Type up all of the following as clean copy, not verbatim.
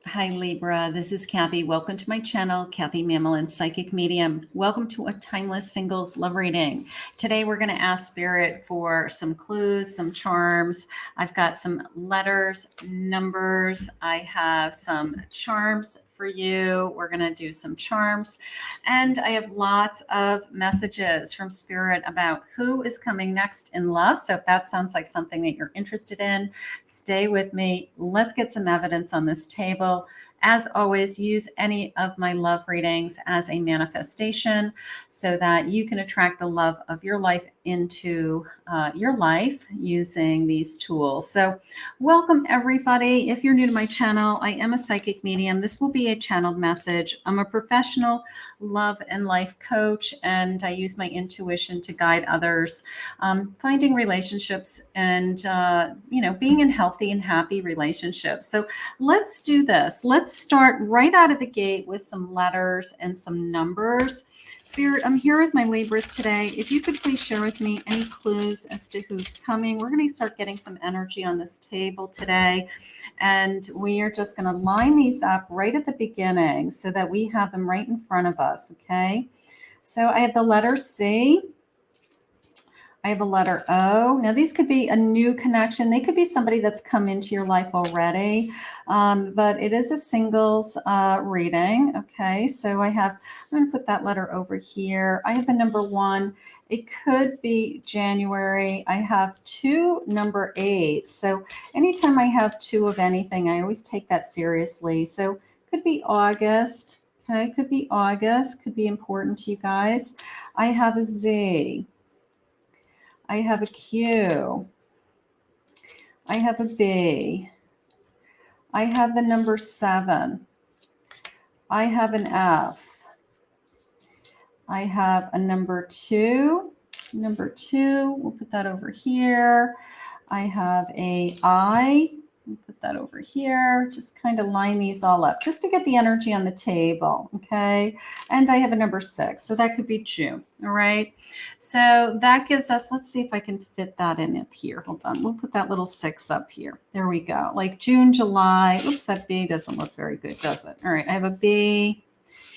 Hi Libra, this is Kathy. Welcome to my channel, Kathy Mamolen, Psychic Medium. Welcome to a timeless singles love reading. Today we're going to ask Spirit for some clues, some charms. I've got some letters, numbers. I have some charms for you. We're going to do some charms. And I have lots of messages from Spirit about who is coming next in love. So if that sounds like something that you're interested in, stay with me. Let's get some evidence on this table. As always, use any of my love readings as a manifestation so that you can attract the love of your life into your life using these tools. So welcome everybody. If you're new to my channel, I am a psychic medium. This will be a channeled message. I'm a professional love and life coach, and I use my intuition to guide others finding relationships and being in healthy and happy relationships. So let's do this. Let's start right out of the gate with some letters and some numbers. Spirit, I'm here with my Libras today. If you could please share with me any clues as to who's coming. We're going to start getting some energy on this table today. And we are just going to line these up right at the beginning so that we have them right in front of us, okay? So I have the letter C. I have a letter O. Now, these could be a new connection. They could be somebody that's come into your life already, but it is a singles reading. Okay, so I'm going to put that letter over here. I have the number 1. It could be January. I have 2 number 8. So anytime I have 2 of anything, I always take that seriously. So it could be August. Okay, could be August. Could be important to you guys. I have a Z. I have a Q. I have a B. I have the number 7. I have an F. I have a number 2. Number 2, we'll put that over here. I have a I. We'll put that over here. Just kind of line these all up just to get the energy on the table, okay? And I have a number 6, so that could be June, all right? So that gives us, let's see if I can fit that in up here. Hold on, we'll put that little 6 up here. There we go, like June, July. Oops, that B doesn't look very good, does it? All right, I have a B.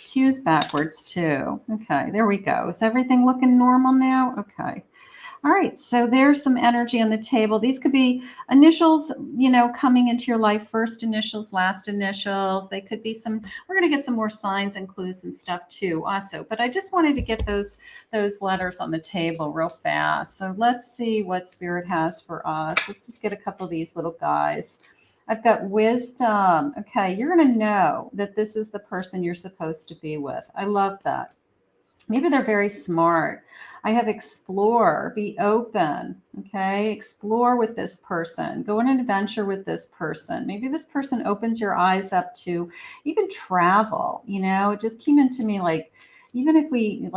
Q's backwards too. Okay, there we go. Is everything looking normal now? Okay. All right, so there's some energy on the table. These could be initials, coming into your life, first initials, last initials. They could be we're going to get some more signs and clues and stuff too also. But I just wanted to get those letters on the table real fast. So let's see what Spirit has for us. Let's just get a couple of these little guys. I've got wisdom. Okay, you're going to know that this is the person you're supposed to be with. I love that. Maybe they're very smart. I have explore, be open, okay? Explore with this person. Go on an adventure with this person. Maybe this person opens your eyes up to even travel, It just came into me like, even if we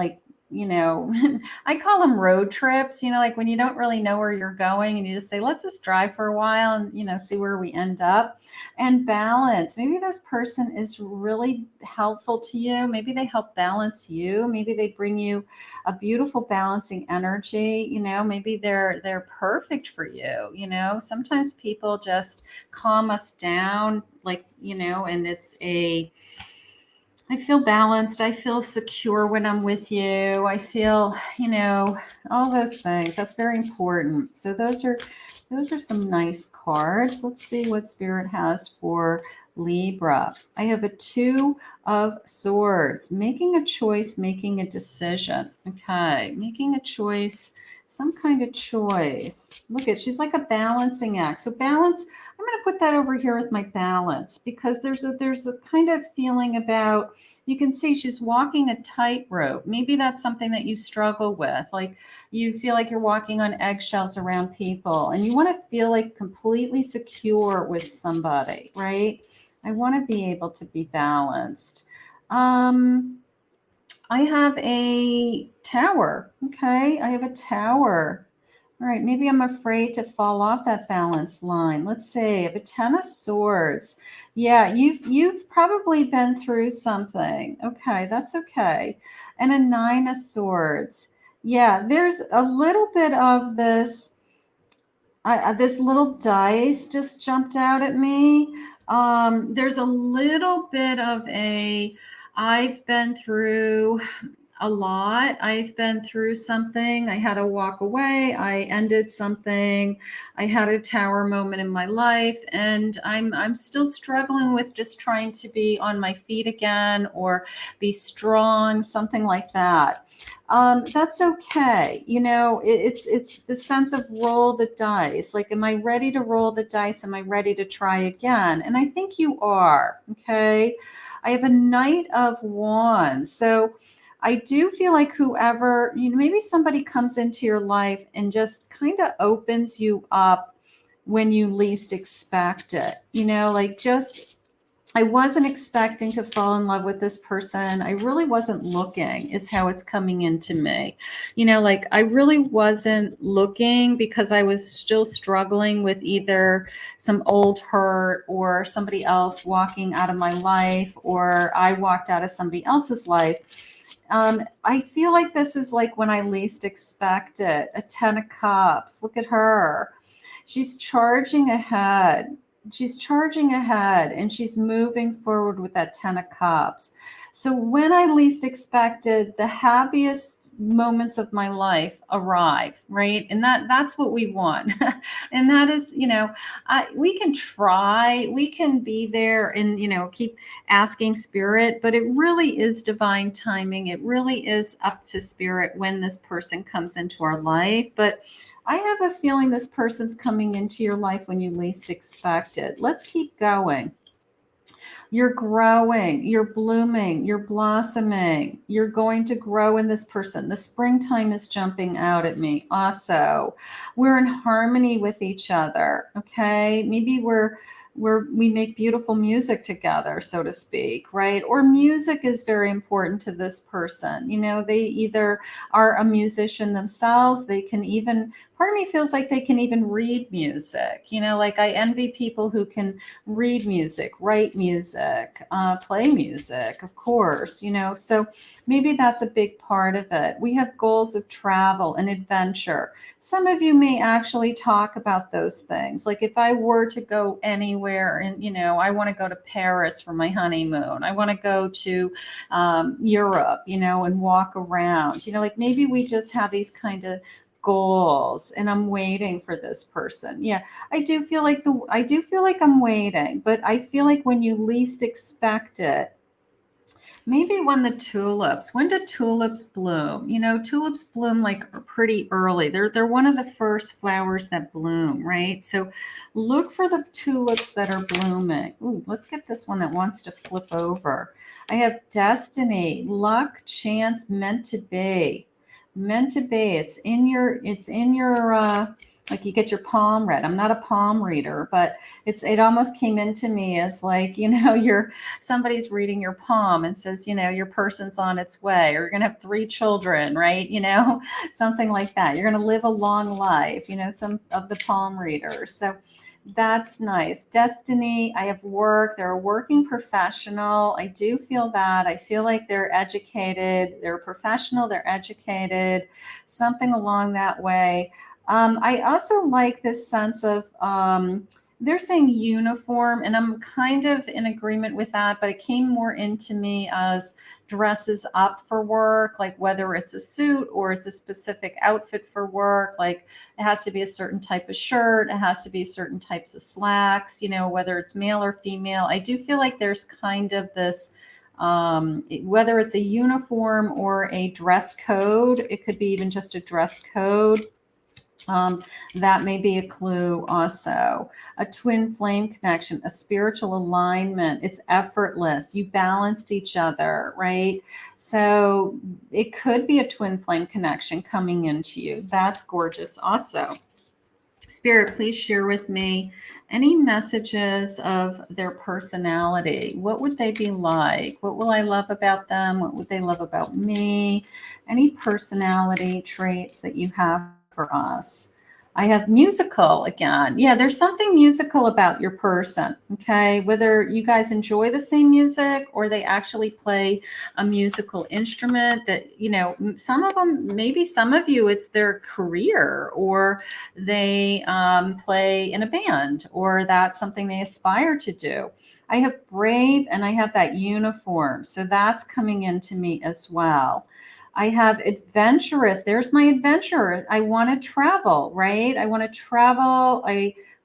I call them road trips, like when you don't really know where you're going and you just say, let's just drive for a while and, see where we end up. And balance. Maybe this person is really helpful to you. Maybe they help balance you. Maybe they bring you a beautiful balancing energy. Maybe they're perfect for you. Sometimes people just calm us down, and I feel balanced. I feel secure when I'm with you. I feel, all those things. That's very important. So those are some nice cards. Let's see what Spirit has for Libra. I have a 2 of Swords. Making a choice, making a decision. Okay, making a choice, some kind of choice. Look at, she's like a balancing act. So balance, I'm going to put that over here with my balance because there's a kind of feeling about, you can see she's walking a tightrope. Maybe that's something that you struggle with. Like you feel like you're walking on eggshells around people and you want to feel like completely secure with somebody, right? I want to be able to be balanced. I have a tower. Okay, I have a tower. All right, maybe I'm afraid to fall off that balance line. Let's see, I have a 10 of Swords. Yeah, you've probably been through something. Okay, that's okay. And a 9 of Swords. Yeah, there's a little bit of this. This little dice just jumped out at me. There's a little bit of I've been through a lot. I've been through something. I had to walk away. I ended something. I had a tower moment in my life, and I'm still struggling with just trying to be on my feet again or be strong, something like that. That's okay. It's the sense of roll the dice. Like, am I ready to roll the dice? Am I ready to try again? And I think you are. Okay. I have a Knight of Wands. So I do feel like whoever, maybe somebody comes into your life and just kind of opens you up when you least expect it. Like, just, I wasn't expecting to fall in love with this person. I really wasn't looking, is how it's coming into me. Like, I really wasn't looking because I was still struggling with either some old hurt or somebody else walking out of my life, or I walked out of somebody else's life. I feel like this is like when I least expect it. A 10 of Cups. Look at her. She's charging ahead. She's charging ahead and she's moving forward with that 10 of Cups. So when I least expected, the happiest moments of my life arrive, right? And that's what we want. And that is, we can try, we can be there and, keep asking spirit, but it really is divine timing. It really is up to spirit when this person comes into our life. But I have a feeling this person's coming into your life when you least expect it. Let's keep going. You're growing, you're blooming, you're blossoming, you're going to grow in this person. The springtime is jumping out at me. Also, we're in harmony with each other. Okay. Maybe we make beautiful music together, so to speak, right? Or music is very important to this person. They either are a musician themselves, they can even, part of me feels like they can even read music. Like, I envy people who can read music, write music, play music, of course, so maybe that's a big part of it. We have goals of travel and adventure. Some of you may actually talk about those things. Like, if I were to go anywhere and, I want to go to Paris for my honeymoon, I want to go to Europe, and walk around, like, maybe we just have these kind of goals, and I'm waiting for this person. Yeah, I do feel like I'm waiting, but I feel like when you least expect it, maybe when do tulips bloom? Tulips bloom like pretty early. They're one of the first flowers that bloom, right? So look for the tulips that are blooming. Ooh, let's get this one that wants to flip over. I have destiny, luck, chance, meant to be. Meant to be. It's in your like, you get your palm read. I'm not a palm reader, but it almost came into me as like, you're somebody's reading your palm and says, your person's on its way, or you're going to have 3 children, right? Something like that. You're going to live a long life, some of the palm readers. So that's nice. Destiny, I have work. They're a working professional. I do feel that. I feel like they're educated. They're a professional. They're educated, something along that way. I also like this sense of, they're saying uniform, and I'm kind of in agreement with that, but it came more into me as dresses up for work, like whether it's a suit or it's a specific outfit for work. Like, it has to be a certain type of shirt, it has to be certain types of slacks, whether it's male or female. I do feel like there's kind of this, whether it's a uniform or a dress code, it could be even just a dress code. That may be a clue also. A twin flame connection, a spiritual alignment. It's effortless. You balanced each other, right? So it could be a twin flame connection coming into you. That's gorgeous also. Spirit, please share with me any messages of their personality. What would they be like? What will I love about them? What would they love about me? Any personality traits that you have for us? I have musical again. Yeah, there's something musical about your person, okay? Whether you guys enjoy the same music or they actually play a musical instrument that, you know, some of them, maybe some of you, it's their career, or they play in a band, or that's something they aspire to do. I have brave and I have that uniform. So that's coming into me as well. I have adventurous. There's my adventure. I want to travel, right? I want to travel.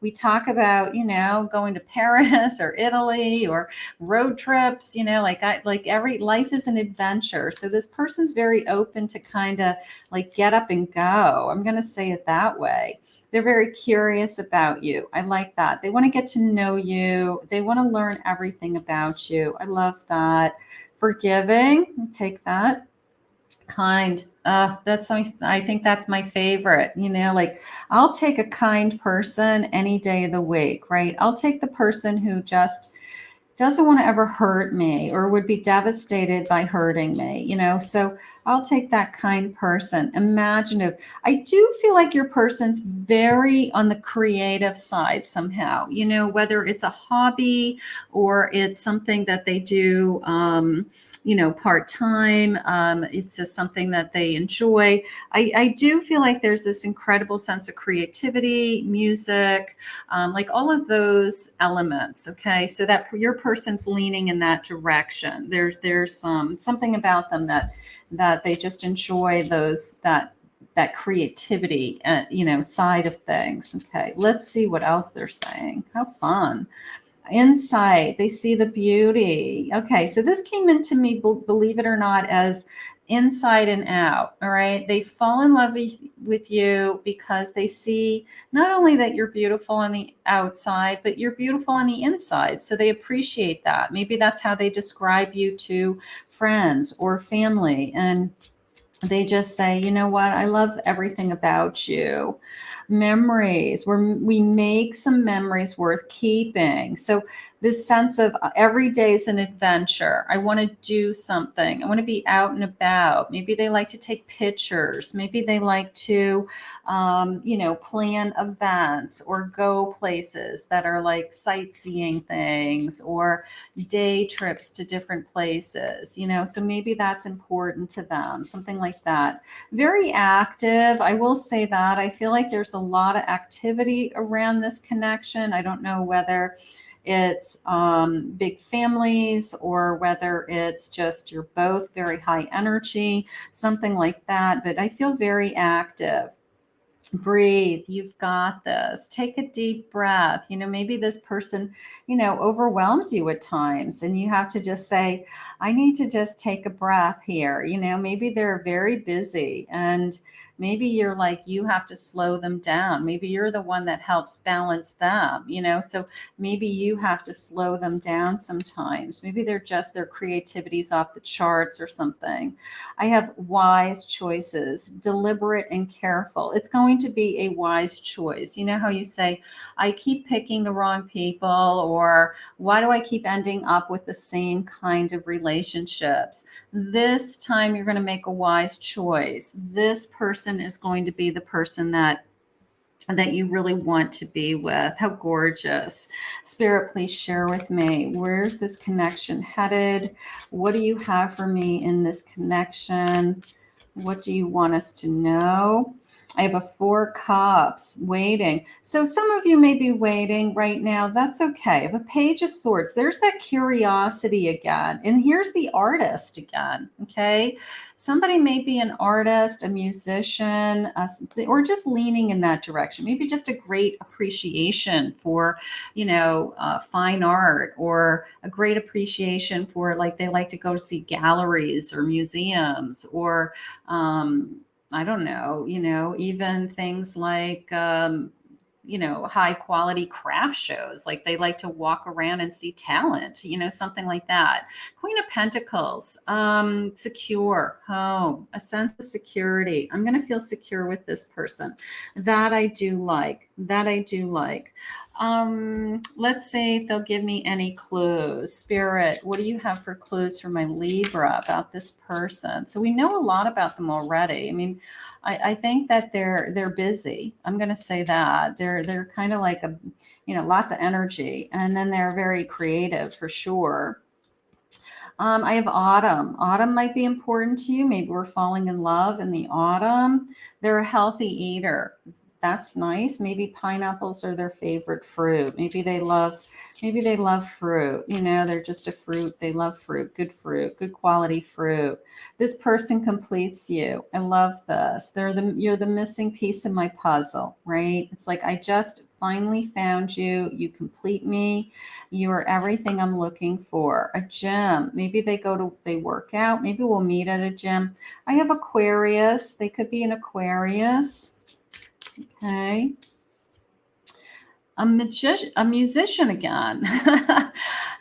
We talk about, you know, going to Paris or Italy or road trips, you know, like every life is an adventure. So this person's very open to kind of like get up and go. I'm going to say it that way. They're very curious about you. I like that. They want to get to know you. They want to learn everything about you. I love that. Forgiving. Take that. Kind. I think that's my favorite. You know, like I'll take a kind person any day of the week, right? I'll take the person who just doesn't want to ever hurt me or would be devastated by hurting me, you know? So I'll take that kind person. Imaginative. I do feel like your person's very on the creative side somehow, you know, whether it's a hobby or it's something that they do, you know, part time. It's just something that they enjoy. I do feel like there's this incredible sense of creativity, music, like all of those elements. Okay, so that your person's leaning in that direction. There's something about them that they just enjoy that creativity, you know, side of things. Okay, let's see what else they're saying. How fun. Insight, they see the beauty. Okay, so this came into me, believe it or not, as inside and out. All right, they fall in love with you because they see not only that you're beautiful on the outside, but you're beautiful on the inside. So they appreciate that. Maybe that's how they describe you to friends or family. And they just say, you know what, I love everything about you. Memories, where we make some memories worth keeping. So this sense of every day is an adventure. I want to do something. I want to be out and about. Maybe they like to take pictures. Maybe they like to, you know, plan events or go places that are like sightseeing things or day trips to different places, you know, so maybe that's important to them, something like that. Very active. I will say that. I feel like there's a lot of activity around this connection. I don't know whether it's big families or whether it's just you're both very high energy, something like that. But I feel very active. Breathe. You've got this. Take a deep breath. You know, maybe this person, you know, overwhelms you at times and you have to just say, I need to just take a breath here. You know, maybe they're very busy and maybe you're like, you have to slow them down. Maybe you're the one that helps balance them, you know, so maybe you have to slow them down sometimes. Maybe they're just their creativity's off the charts or something. I have wise choices, deliberate and careful. It's going to be a wise choice. You know how you say, I keep picking the wrong people, or why do I keep ending up with the same kind of relationships? This time you're going to make a wise choice. This person is going to be the person that you really want to be with. How gorgeous. Spirit, please share with me. Where's this connection headed? What do you have for me in this connection? What do you want us to know? I have a 4 cups waiting. So some of you may be waiting right now. That's okay. I have a Page of Swords. There's that curiosity again. And here's the artist again. Okay. Somebody may be an artist, a musician, or just leaning in that direction. Maybe just a great appreciation for, you know, fine art, or a great appreciation for, like, they like to go see galleries or museums, or I don't know, you know, even things like, you know, high quality craft shows. Like they like to walk around and see talent, you know, something like that. Queen of Pentacles, secure, home, a sense of security. I'm going to feel secure with this person. That I do like. That I do like. Let's see if they'll give me any clues. Spirit, what do you have for clues for my Libra about this person? So we know a lot about them already. I mean, I think that they're busy. I'm going to say that they're kind of like lots of energy, and then they're very creative for sure. I have autumn. Autumn might be important to you. Maybe we're falling in love in the autumn. They're a healthy eater. That's nice. Maybe pineapples are their favorite fruit. Maybe they love fruit. They're just a fruit. They love fruit, good quality fruit. This person completes you. I love this. You're the missing piece in my puzzle, right? It's like I just finally found you. You complete me. You are everything I'm looking for. A gym. Maybe they work out. Maybe we'll meet at a gym. I have Aquarius. They could be an Aquarius. Okay. A musician again.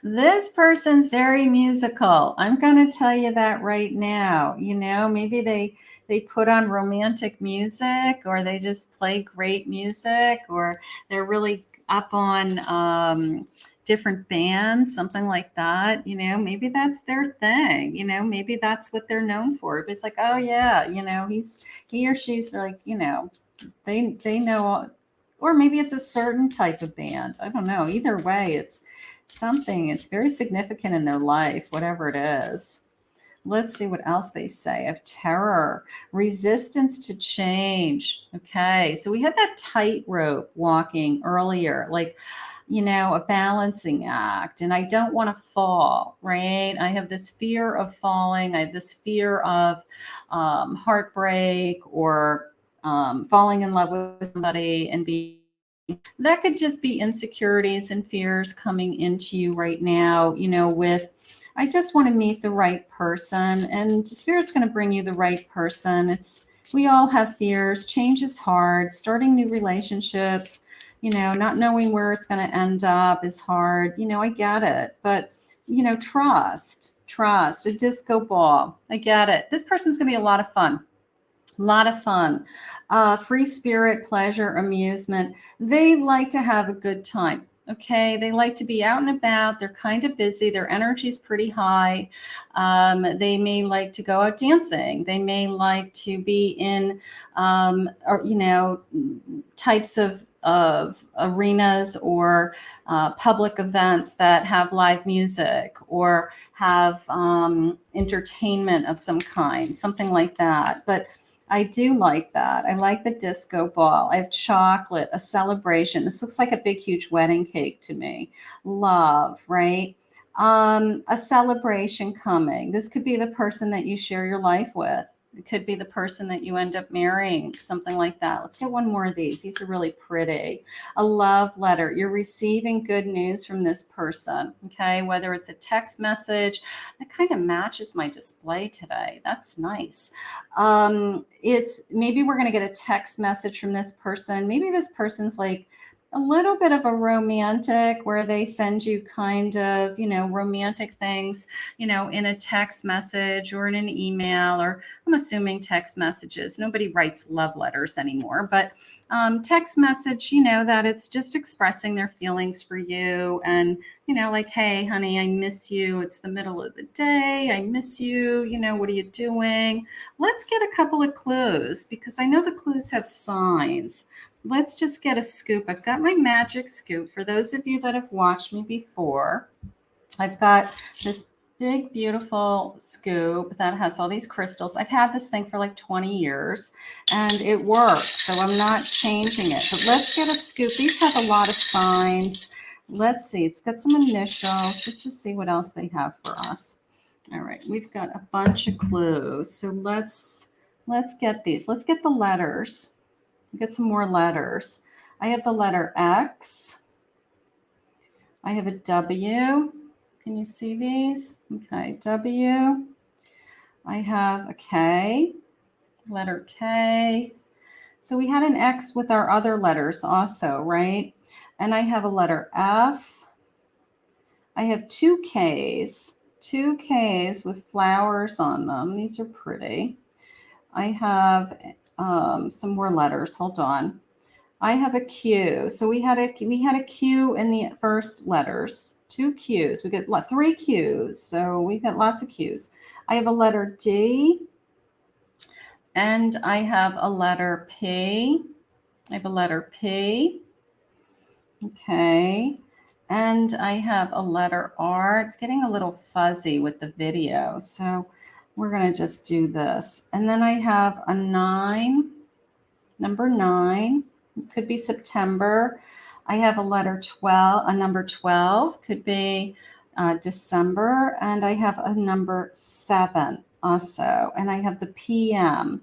This person's very musical. I'm going to tell you that right now. Maybe they put on romantic music, or they just play great music, or they're really up on different bands, something like that. Maybe that's their thing. Maybe that's what they're known for. It's like, oh yeah, he or she's like, they know, or maybe it's a certain type of band. I don't know. Either way, it's very significant in their life, whatever it is. Let's see what else they say. Of terror, resistance to change. Okay, so we had that tightrope walking earlier, like, a balancing act, and I don't want to fall, right? I have this fear of falling. I have this fear of heartbreak, or falling in love with somebody and that could just be insecurities and fears coming into you right now, I just want to meet the right person, and Spirit's going to bring you the right person. We all have fears. Change is hard. Starting new relationships, not knowing where it's going to end up is hard. I get it, but trust, a disco ball. I get it. This person's going to be a lot of fun. A lot of fun. Free spirit, pleasure, amusement. They like to have a good time. Okay. They like to be out and about. They're kind of busy. Their energy is pretty high. They may like to go out dancing. They may like to be in, types of arenas, or public events that have live music, or have entertainment of some kind, something like that. But I do like that. I like the disco ball. I have chocolate, a celebration. This looks like a big, huge wedding cake to me. Love, right? A celebration coming. This could be the person that you share your life with. It could be the person that you end up marrying, something like that. Let's get one more of these. These are really pretty. A love letter. You're receiving good news from this person, okay? Whether it's a text message, that kind of matches my display today. That's nice. It's maybe we're going to get a text message from this person. Maybe this person's like a little bit of a romantic, where they send you kind of, romantic things, in a text message or in an email, or I'm assuming text messages. Nobody writes love letters anymore, but text message, that it's just expressing their feelings for you, and, like, hey, honey, I miss you. It's the middle of the day. I miss you. What are you doing? Let's get a couple of clues, because I know the clues have signs. Let's just get a scoop. I've got my magic scoop. For those of you that have watched me before, I've got this big, beautiful scoop that has all these crystals. I've had this thing for like 20 years and it works, so I'm not changing it. But let's get a scoop. These have a lot of signs. Let's see. It's got some initials. Let's just see what else they have for us. All right. We've got a bunch of clues. So let's get these. Let's get the letters. Get some more letters. I have the letter X. I have a W. Can you see these? Okay, W. I have a K, letter K. So we had an X with our other letters also, right? And I have a letter F. I have two Ks with flowers on them. These are pretty. I have some more letters. Hold on. I have a Q. So we had a Q in the first letters. 2 Qs. We got 3 Qs. So we got lots of Qs. I have a letter D. And I have a letter P. I have a letter P. Okay. And I have a letter R. It's getting a little fuzzy with the video. So we're going to just do this. And then I have a 9, number 9. It could be September. I have a letter 12, a number 12, could be December. And I have a number 7 also. And I have the PM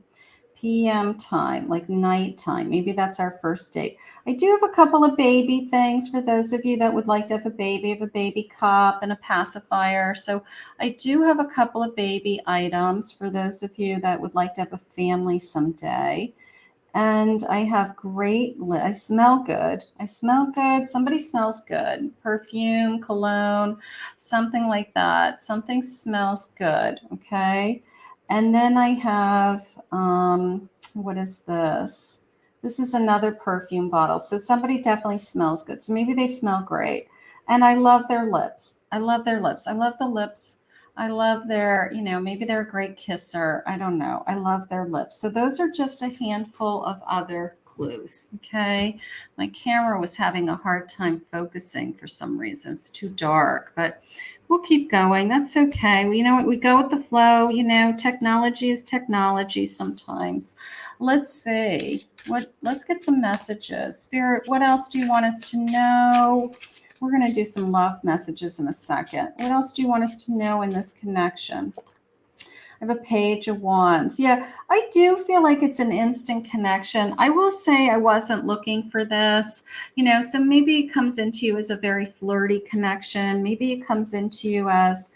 time, like nighttime. Maybe that's our first date. I do have a couple of baby things for those of you that would like to have a baby. I have a baby cup and a pacifier. So I do have a couple of baby items for those of you that would like to have a family someday. And I have I smell good. I smell good. Somebody smells good. Perfume, cologne, something like that. Something smells good. Okay. And then I have, what is this? This is another perfume bottle. So somebody definitely smells good. So maybe they smell great. And I love their lips. I love their lips. I love the lips. I love their, maybe they're a great kisser. I don't know. I love their lips. So those are just a handful of other clues. Okay. My camera was having a hard time focusing for some reason. It's too dark, but we'll keep going. That's okay. You know what? We go with the flow. Technology is technology sometimes. Let's see. Let's get some messages. Spirit, what else do you want us to know? We're going to do some love messages in a second. What else do you want us to know in this connection? I have a page of wands. Yeah, I do feel like it's an instant connection. I will say I wasn't looking for this, so maybe it comes into you as a very flirty connection. Maybe it comes into you as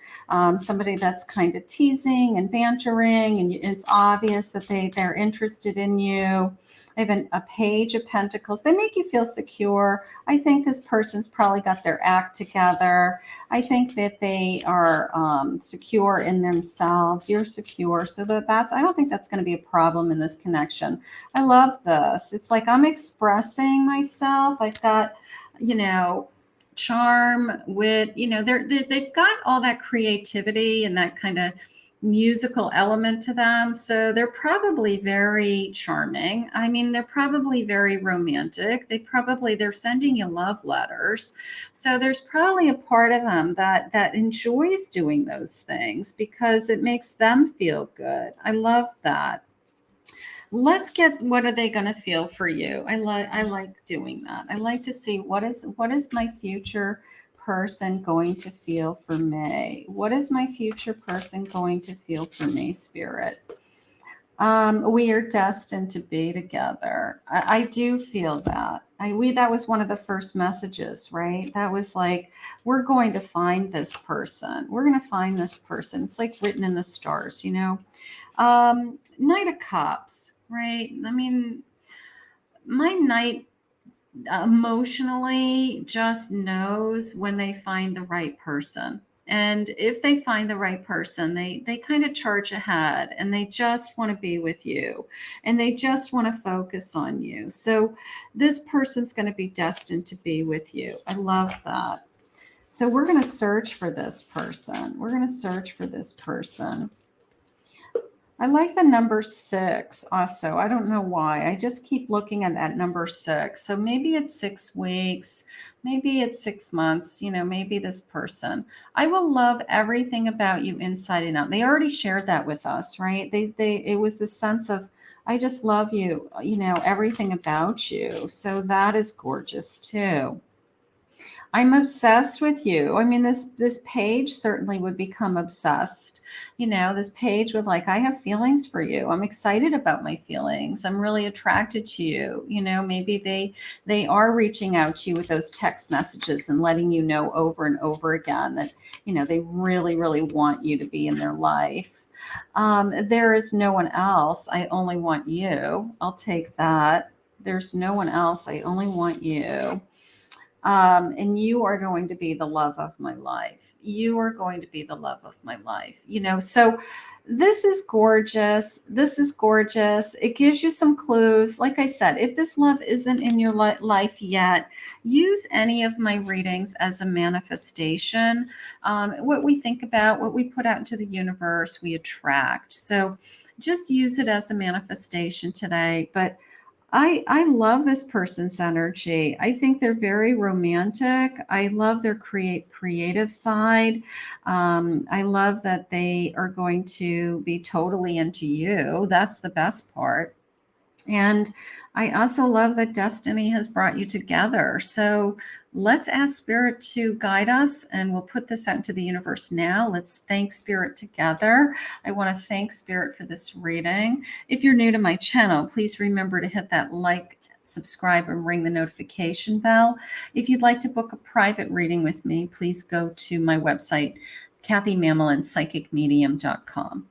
somebody that's kind of teasing and bantering, and it's obvious that they're interested in you. I have a page of pentacles. They make you feel secure. I think this person's probably got their act together. I think that they are secure in themselves. You're secure. So I don't think that's going to be a problem in this connection. I love this. It's like I'm expressing myself. I've got, charm, wit, they've got all that creativity and that kind of musical element to them. So they're probably very charming. I mean, they're probably very romantic. They're sending you love letters. So there's probably a part of them that enjoys doing those things because it makes them feel good. I love that. Let's get, what are they going to feel for you? I like doing that. I like to see what is my future person going to feel for me? What is my future person going to feel for me, Spirit? We are destined to be together. I do feel that. That was one of the first messages, right? That was like, we're going to find this person. We're going to find this person. It's like written in the stars, Knight of Cups, right? I mean, my knight emotionally just knows when they find the right person. And if they find the right person, they kind of charge ahead and they just want to be with you and they just want to focus on you. So this person's going to be destined to be with you. I love that. So we're going to search for this person. We're going to search for this person. I like the number 6 also. I don't know why. I just keep looking at that number 6. So maybe it's 6 weeks. Maybe it's 6 months. Maybe this person. I will love everything about you inside and out. They already shared that with us, right? It was the sense of, I just love you, everything about you. So that is gorgeous too. I'm obsessed with you. I mean, this page certainly would become obsessed. This page would I have feelings for you. I'm excited about my feelings. I'm really attracted to you. Maybe they are reaching out to you with those text messages and letting you know over and over again that, they really, really want you to be in their life. There is no one else. I only want you. I'll take that. There's no one else. I only want you. And you are going to be the love of my life. You are going to be the love of my life. So this is gorgeous. This is gorgeous. It gives you some clues. Like I said, if this love isn't in your life yet, use any of my readings as a manifestation. What we think about, what we put out into the universe, we attract. So just use it as a manifestation today. But I love this person's energy. I think they're very romantic. I love their creative side. I love that they are going to be totally into you. That's the best part. And I also love that destiny has brought you together. So let's ask Spirit to guide us, and we'll put this out into the universe now. Let's thank Spirit together. I want to thank Spirit for this reading. If you're new to my channel, please remember to hit that like, subscribe, and ring the notification bell. If you'd like to book a private reading with me, please go to my website, KathyMamolenPsychicMedium.com.